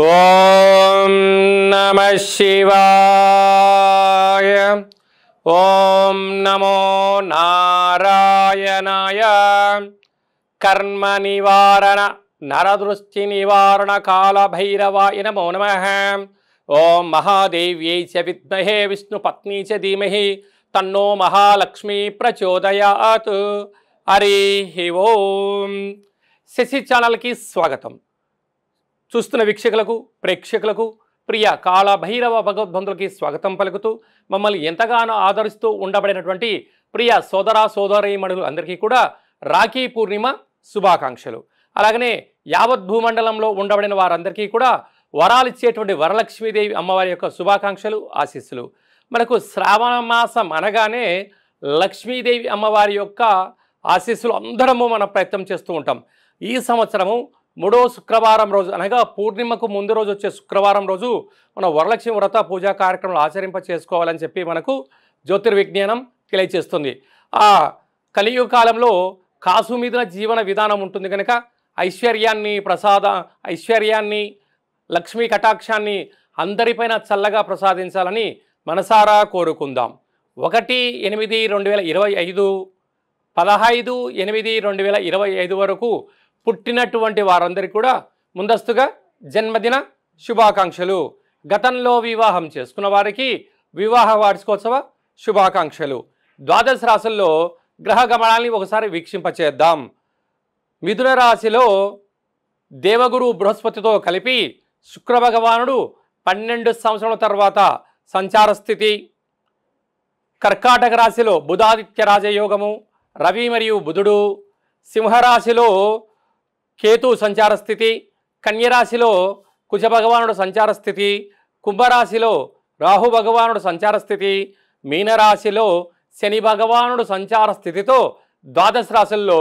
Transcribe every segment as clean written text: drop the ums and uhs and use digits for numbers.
ఓం నమః శివాయ. ఓం నమో నారాయణాయ. కర్మ నివారణ నరదృష్టి నివారణ కాల భైరవాయ నమో నమః. ఓం మహాదేవ్యై చ విద్మహే విష్ణుపత్ని చ ధీమహి తన్నో మహాలక్ష్మి ప్రచోదయాత్. హరి ఓం. శశి ఛానల్కి స్వాగతం. చూస్తున్న వీక్షకులకు ప్రేక్షకులకు ప్రియ కాళ భైరవ భగవద్బంధులకి స్వాగతం పలుకుతూ మమ్మల్ని ఎంతగానో ఆదరిస్తూ ఉండబడినటువంటి ప్రియ సోదర సోదరీమణులు అందరికీ కూడా రాఖీ పూర్ణిమ శుభాకాంక్షలు. అలాగనే యావత్ భూమండలంలో ఉండబడిన వారందరికీ కూడా వరాలిచ్చేటువంటి వరలక్ష్మీదేవి అమ్మవారి యొక్క శుభాకాంక్షలు ఆశీస్సులు. మనకు శ్రావణ మాసం అనగానే లక్ష్మీదేవి అమ్మవారి యొక్క ఆశీస్సులు అందరము మనం ప్రయత్నం చేస్తూ ఉంటాం. ఈ సంవత్సరము 3వ శుక్రవారం రోజు అనగా పూర్ణిమకు ముందు రోజు వచ్చే శుక్రవారం రోజు మనం వరలక్ష్మి వ్రత పూజా కార్యక్రమాలు ఆచరింప చేసుకోవాలని చెప్పి మనకు జ్యోతిర్విజ్ఞానం తెలియజేస్తుంది. ఆ కలియుగ కాలంలో కాసు మీద జీవన విధానం ఉంటుంది కనుక ఐశ్వర్యాన్ని లక్ష్మీ కటాక్షాన్ని అందరిపైన చల్లగా ప్రసాదించాలని మనసారా కోరుకుందాం. 1/8/2025 15/8/2025 వరకు పుట్టినటువంటి వారందరికీ కూడా ముందస్తుగా జన్మదిన శుభాకాంక్షలు. గతంలో వివాహం చేసుకున్న వారికి వివాహ వార్షికోత్సవ శుభాకాంక్షలు. ద్వాదశ రాశుల్లో గ్రహ గమనాల్ని ఒకసారి వీక్షింపచేద్దాం. మిథున రాశిలో దేవగురు బృహస్పతితో కలిపి శుక్ర భగవానుడు 12 సంవత్సరాల తర్వాత సంచార స్థితి. కర్కాటక రాశిలో బుధాదిత్య రాజయోగము, రవి మరియు బుధుడు. సింహరాశిలో కేతు సంచార స్థితి. కన్యరాశిలో కుజ భగవానుడు సంచార స్థితి. కుంభరాశిలో రాహు భగవానుడు సంచార స్థితి. మీనరాశిలో శని భగవానుడు సంచార స్థితితో ద్వాదశ రాశుల్లో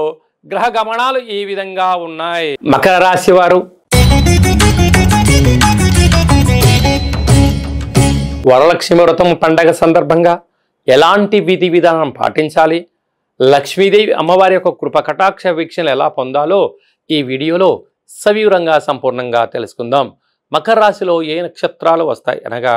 గ్రహ గమనాలు ఈ విధంగా ఉన్నాయి. మకర రాశి వారు వరలక్ష్మి వ్రతం పండగ సందర్భంగా ఎలాంటి విధి విధానం పాటించాలి, లక్ష్మీదేవి అమ్మవారి యొక్క కృప కటాక్ష వీక్షణలు ఎలా పొందాలో ఈ వీడియోలో సవివరంగా సంపూర్ణంగా తెలుసుకుందాం. మకర రాశిలో ఏ నక్షత్రాలు వస్తాయి అనగా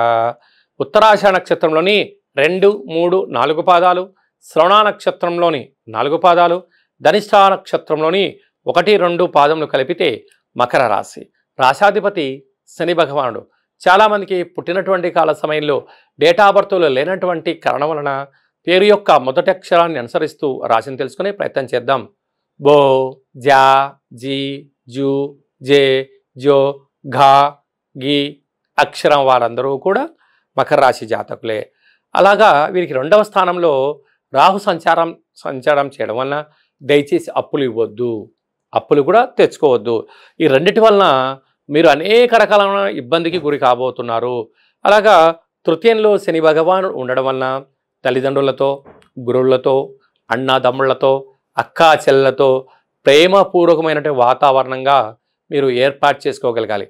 ఉత్తరాషాఢ నక్షత్రంలోని 2, 3, 4 పాదాలు, శ్రవణ నక్షత్రంలోని 4 పాదాలు, ధనిష్ఠ నక్షత్రంలోని 1, 2 పాదములు కలిపితే మకర రాశి. రాశాధిపతి శని భగవానుడు. చాలామందికి పుట్టినటువంటి కాల సమయంలో డేటా బర్త్లో లేనటువంటి కారణం వలన పేరు యొక్క మొదటి అక్షరాన్ని అనుసరిస్తూ రాశిని తెలుసుకునే ప్రయత్నం చేద్దాం. బో, జా, జీ, జూ, జే, జో, ఘా, గి అక్షరం వారందరూ కూడా మకర రాశి జాతకులే. అలాగా వీరికి 2వ స్థానంలో రాహు సంచారం చేయడం వలన దయచేసి అప్పులు ఇవ్వద్దు, అప్పులు కూడా తెచ్చుకోవద్దు. ఈ రెండిటి వలన మీరు అనేక రకాలైన ఇబ్బందికి గురి కాబోతున్నారు. అలాగా తృతీయంలో శని భగవానుడు ఉండడం వలన తల్లిదండ్రులతో, గురువులతో, అన్నాదమ్ముళ్లతో, అక్కా చెల్లెలతో ప్రేమపూర్వకమైనటువంటి వాతావరణంగా మీరు ఏర్పాటు చేసుకోగలగాలి.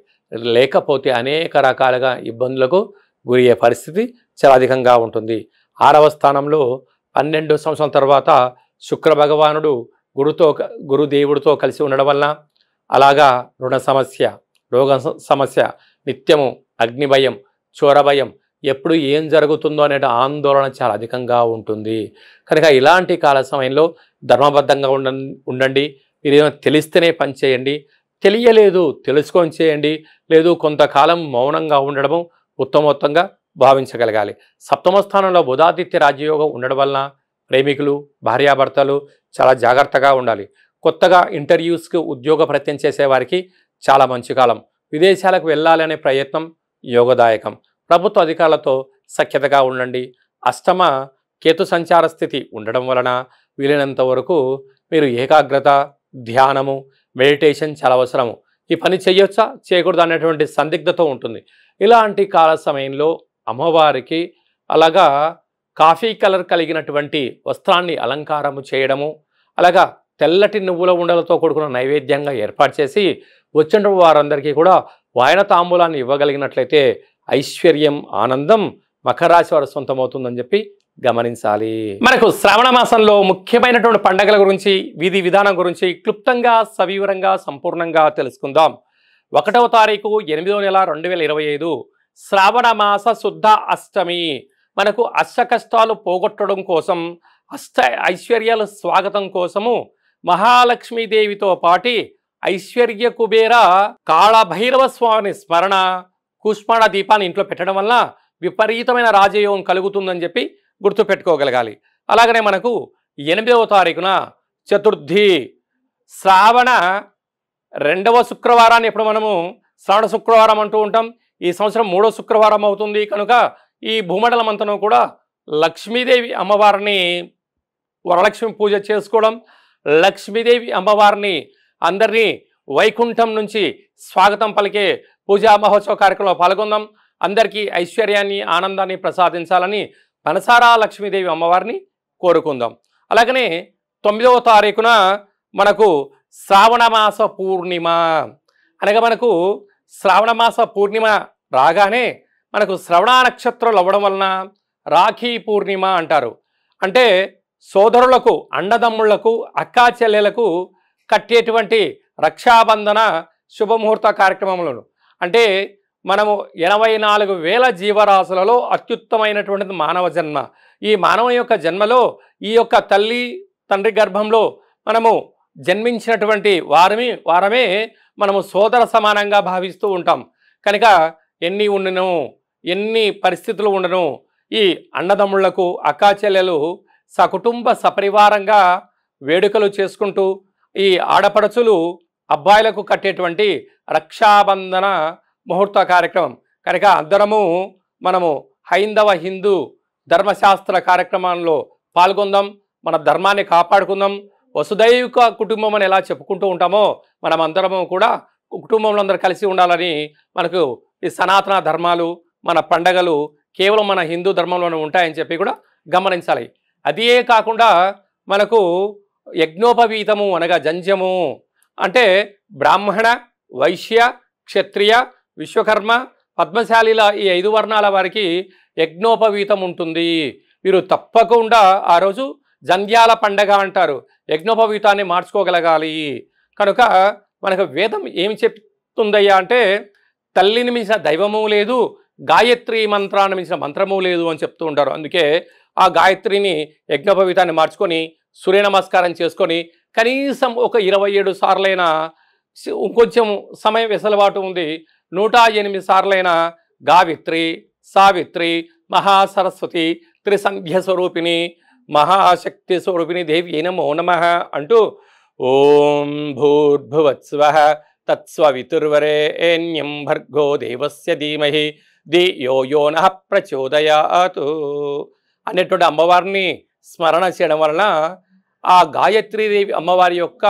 లేకపోతే అనేక రకాలుగా ఇబ్బందులకు గురి అయ్యే పరిస్థితి చాలా అధికంగా ఉంటుంది. 6వ స్థానంలో 12 సంవత్సరాల తర్వాత శుక్ర భగవానుడు గురుదేవుడితో కలిసి ఉండడం వలన అలాగా రుణ సమస్య, రోగ సమస్య, నిత్యము అగ్ని భయం, చోర భయం, ఎప్పుడు ఏం జరుగుతుందో అనే ఆందోళన చాలా అధికంగా ఉంటుంది. కనుక ఇలాంటి కాల సమయంలో ధర్మబద్ధంగా ఉండండి. మీరు ఏమైనా తెలిస్తేనే పని చేయండి, తెలియలేదు తెలుసుకొని చేయండి. లేదు కొంతకాలం మౌనంగా ఉండడము ఉత్తమోత్తంగా భావించగలగాలి. 7వ స్థానంలో బుధాదిత్య రాజయోగం ఉండడం వలన ప్రేమికులు, భార్యాభర్తలు చాలా జాగ్రత్తగా ఉండాలి. కొత్తగా ఇంటర్వ్యూస్కి ఉద్యోగ ప్రయత్నం చేసేవారికి చాలా మంచి కాలం. విదేశాలకు వెళ్ళాలి అనే ప్రయత్నం యోగదాయకం. ప్రభుత్వ అధికారులతో సఖ్యతగా ఉండండి. అష్టమ కేతు సంచార స్థితి ఉండడం వలన వీలైనంత వరకు మీరు ఏకాగ్రత, ధ్యానము, మెడిటేషన్ చాలా అవసరము. ఈ పని చేయొచ్చా చేయకూడదు అనేటువంటి సందిగ్ధత ఉంటుంది. ఇలాంటి కాల సమయంలో అమ్మవారికి అలాగా కాఫీ కలర్ కలిగినటువంటి వస్త్రాన్ని అలంకారము చేయడము, అలాగా తెల్లటి నువ్వుల ఉండలతో కూడుకున్న నైవేద్యంగా ఏర్పాటు చేసి వచ్చిన వారందరికీ కూడా వాయన తాంబూలాన్ని ఇవ్వగలిగినట్లయితే ఐశ్వర్యం, ఆనందం మకర రాశి వారు సొంతమవుతుందని చెప్పి గమనించాలి. మనకు శ్రావణ మాసంలో ముఖ్యమైనటువంటి పండుగల గురించి, విధి విధానం గురించి క్లుప్తంగా సవివరంగా సంపూర్ణంగా తెలుసుకుందాం. 1వ తారీఖు 8వ నెల 2025 శ్రావణ మాస శుద్ధ అష్టమి. మనకు అష్ట కష్టాలు పోగొట్టడం కోసం, అష్ట ఐశ్వర్యాల స్వాగతం కోసము మహాలక్ష్మీదేవితో పాటి ఐశ్వర్య కుబేర కాళభైరవ స్వామి స్మరణ కుష్మాండ దీపాన్ని ఇంట్లో పెట్టడం వల్ల విపరీతమైన రాజయోగం కలుగుతుందని చెప్పి గుర్తుపెట్టుకోగలగాలి. అలాగనే మనకు 8వ తారీఖున చతుర్థి, శ్రావణ 2వ శుక్రవారాన్ని ఎప్పుడు మనము శ్రావణ శుక్రవారం అంటూ ఉంటాం. ఈ సంవత్సరం 3వ శుక్రవారం అవుతుంది కనుక ఈ భూమండలం అంతను కూడా లక్ష్మీదేవి అమ్మవారిని వరలక్ష్మి పూజ చేసుకోవడం, లక్ష్మీదేవి అమ్మవారిని అందరినీ వైకుంఠం నుంచి స్వాగతం పలికే పూజా మహోత్సవ కార్యక్రమంలో పాల్గొందాం. అందరికీ ఐశ్వర్యాన్ని ఆనందాన్ని ప్రసాదించాలని మనసారా లక్ష్మీదేవి అమ్మవారిని కోరుకుందాం. అలాగనే 9వ తారీఖున మనకు శ్రావణమాస పూర్ణిమ. అనగా మనకు శ్రావణమాస పూర్ణిమ రాగానే మనకు శ్రవణ నక్షత్రాలు అవ్వడం వలన రాఖీ పూర్ణిమ అంటారు. అంటే సోదరులకు, అన్నదమ్ముళ్లకు, అక్కా చెల్లెలకు కట్టేటువంటి రక్షాబంధన శుభముహూర్త కార్యక్రమములను, అంటే మనము 84,000 జీవరాశులలో అత్యుత్తమైనటువంటిది మానవ జన్మ. ఈ మానవ యొక్క జన్మలో ఈ యొక్క తల్లి తండ్రి గర్భంలో మనము జన్మించినటువంటి వారమే మనము సోదర సమానంగా భావిస్తూ ఉంటాం. కనుక ఎన్ని ఉండను, ఎన్ని పరిస్థితులు ఉండను, ఈ అన్నదమ్ముళ్లకు, అక్కా చెల్లెలు సకుటుంబ సపరివారంగా వేడుకలు చేసుకుంటూ ఈ ఆడపడుచులు అబ్బాయిలకు కట్టేటువంటి రక్షాబంధన ముహూర్త కార్యక్రమం. కనుక అందరము మనము హైందవ హిందూ ధర్మశాస్త్ర కార్యక్రమాల్లో పాల్గొందాం, మన ధర్మాన్ని కాపాడుకుందాం. వసుదైవిక కుటుంబం అని ఎలా చెప్పుకుంటూ ఉంటామో మనం అందరము కూడా కుటుంబంలో అందరూ కలిసి ఉండాలని, మనకు ఈ సనాతన ధర్మాలు, మన పండగలు కేవలం మన హిందూ ధర్మంలోనే ఉంటాయని చెప్పి కూడా గమనించాలి. అదే కాకుండా మనకు యజ్ఞోపవీతము అనగా జంధ్యము అంటే బ్రాహ్మణ, వైశ్య, క్షత్రియ, విశ్వకర్మ, పద్మశాలిల ఈ 5 వర్ణాల వారికి యజ్ఞోపవీతం ఉంటుంది. వీరు తప్పకుండా ఆ రోజు జంధ్యాల పండగ అంటారు, యజ్ఞోపవీతాన్ని మార్చుకోగలగాలి. కనుక మనకు వేదం ఏమి చెప్తుందయ్యా అంటే తల్లిని మించిన దైవము లేదు, గాయత్రి మంత్రాన్ని మించిన మంత్రము లేదు అని చెప్తూ ఉంటారు. అందుకే ఆ గాయత్రిని యజ్ఞోపవీతాన్ని మార్చుకొని సూర్య నమస్కారం చేసుకొని కనీసం ఒక 27 సార్లైనా, ఇంకొంచెం సమయం వెసలుబాటు ఉంది, 108 సార్లైనా గావిత్రి, సావిత్రి, మహాసరస్వతి, త్రిసంధ్య స్వరూపిణి, మహాశక్తి స్వరూపిణి దేవి నమో నమః అంటూ ఓం భూర్భువత్స్వః తత్సవితుర్వరేణ్యం భర్గో దేవస్య ధీమహి ధియో యో నః ప్రచోదయాత్ అనేటువంటి అమ్మవారిని స్మరణ చేయడం వలన ఆ గాయత్రీదేవి అమ్మవారి యొక్క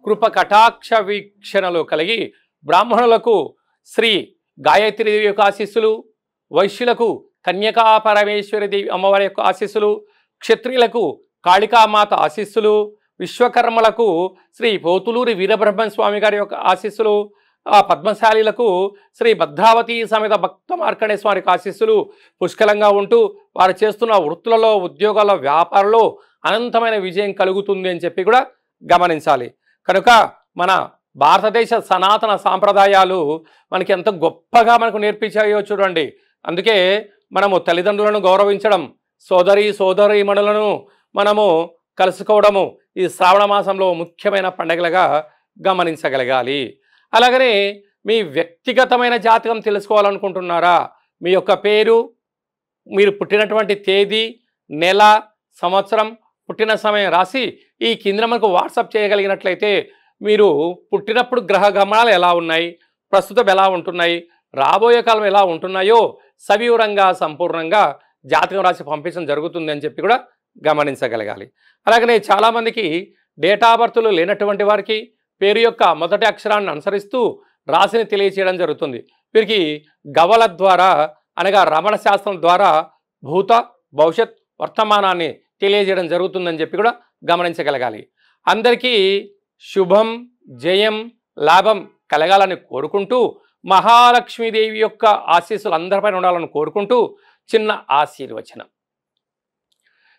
కృప కటాక్ష వీక్షణలు కలిగి బ్రాహ్మణులకు శ్రీ గాయత్రీదేవి యొక్క ఆశీస్సులు, వైశ్యులకు కన్యకా పరమేశ్వరి దేవి అమ్మవారి యొక్క ఆశీస్సులు, క్షత్రియులకు కాళికామాత ఆశీస్సులు, విశ్వకర్మలకు శ్రీ పోతులూరి వీరబ్రహ్మస్వామి గారి యొక్క ఆశీస్సులు, ఆ పద్మశాలీలకు శ్రీ భద్రావతి సమేత భక్త మార్కండేయ స్వామి ఆశీస్సులు పుష్కలంగా ఉంటూ వారు చేస్తున్న వృత్తులలో, ఉద్యోగాల్లో, వ్యాపారంలో అనంతమైన విజయం కలుగుతుంది అని చెప్పి కూడా గమనించాలి. కనుక మన భారతదేశ సనాతన సాంప్రదాయాలు మనకి ఎంత గొప్పగా మనకు నేర్పించాయో చూడండి. అందుకే మనము తల్లిదండ్రులను గౌరవించడం, సోదరీమణులను మనము కలుసుకోవడము ఈ శ్రావణ మాసంలో ముఖ్యమైన పండుగలుగా గమనించగలగాలి. అలాగనే మీ వ్యక్తిగతమైన జాతకం తెలుసుకోవాలనుకుంటున్నారా? మీ యొక్క పేరు, మీరు పుట్టినటువంటి తేదీ, నెల, సంవత్సరం, పుట్టిన సమయం రాసి ఈ కింద మనకు వాట్సాప్ చేయగలిగినట్లయితే మీరు పుట్టినప్పుడు గ్రహ గమనాలు ఎలా ఉన్నాయి, ప్రస్తుతం ఎలా ఉంటున్నాయి, రాబోయే కాలం ఎలా ఉంటున్నాయో సవివరంగా సంపూర్ణంగా జాతకం రాసి పంపించడం జరుగుతుంది అని చెప్పి కూడా గమనించగలగాలి. అలాగనే చాలామందికి డేటా బర్త్లు లేనటువంటి వారికి పేరు యొక్క మొదటి అక్షరాన్ని అనుసరిస్తూ రాశిని తెలియచేయడం జరుగుతుంది. వీరికి గవల ద్వారా అనగా రమణ శాస్త్రం ద్వారా భూత, భవిష్యత్, వర్తమానాన్ని తెలియజేయడం జరుగుతుందని చెప్పి కూడా గమనించగలగాలి. అందరికీ శుభం, జయం, లాభం కలగాలని కోరుకుంటూ మహాలక్ష్మీదేవి యొక్క ఆశీస్సులు అందరిపైన ఉండాలని కోరుకుంటూ చిన్న ఆశీర్వచనం.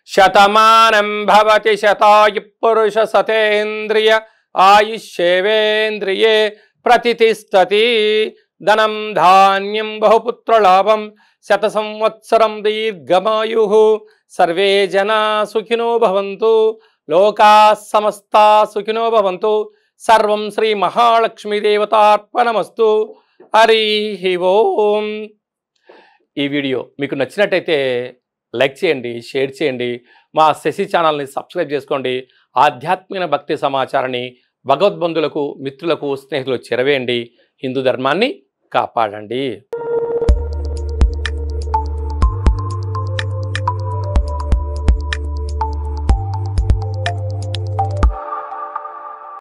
శతమానం భవతి శతాయు పురుష సతేంద్రియ ఆయుష్యేవేంద్రియే ప్రతిష్టతి ధనం ధాన్యం బహుపుత్రలాభం శత సంవత్సరం దీర్ఘమాయు సర్వే జనా సుఖినో భవంతు లోకా సమస్తా సుఖినో భవంతు సర్వం శ్రీ మహాలక్ష్మీ దేవతార్పణమస్తు. హరి ఓం. ఈ వీడియో మీకు నచ్చినట్టయితే లైక్ చేయండి, షేర్ చేయండి, మా శశి ఛానల్ని సబ్స్క్రైబ్ చేసుకోండి. ఆధ్యాత్మిక భక్తి సమాచారాన్ని భగవద్బంధులకు, మిత్రులకు, స్నేహితులకు చేరవేయండి. హిందూ ధర్మాన్ని కాపాడండి.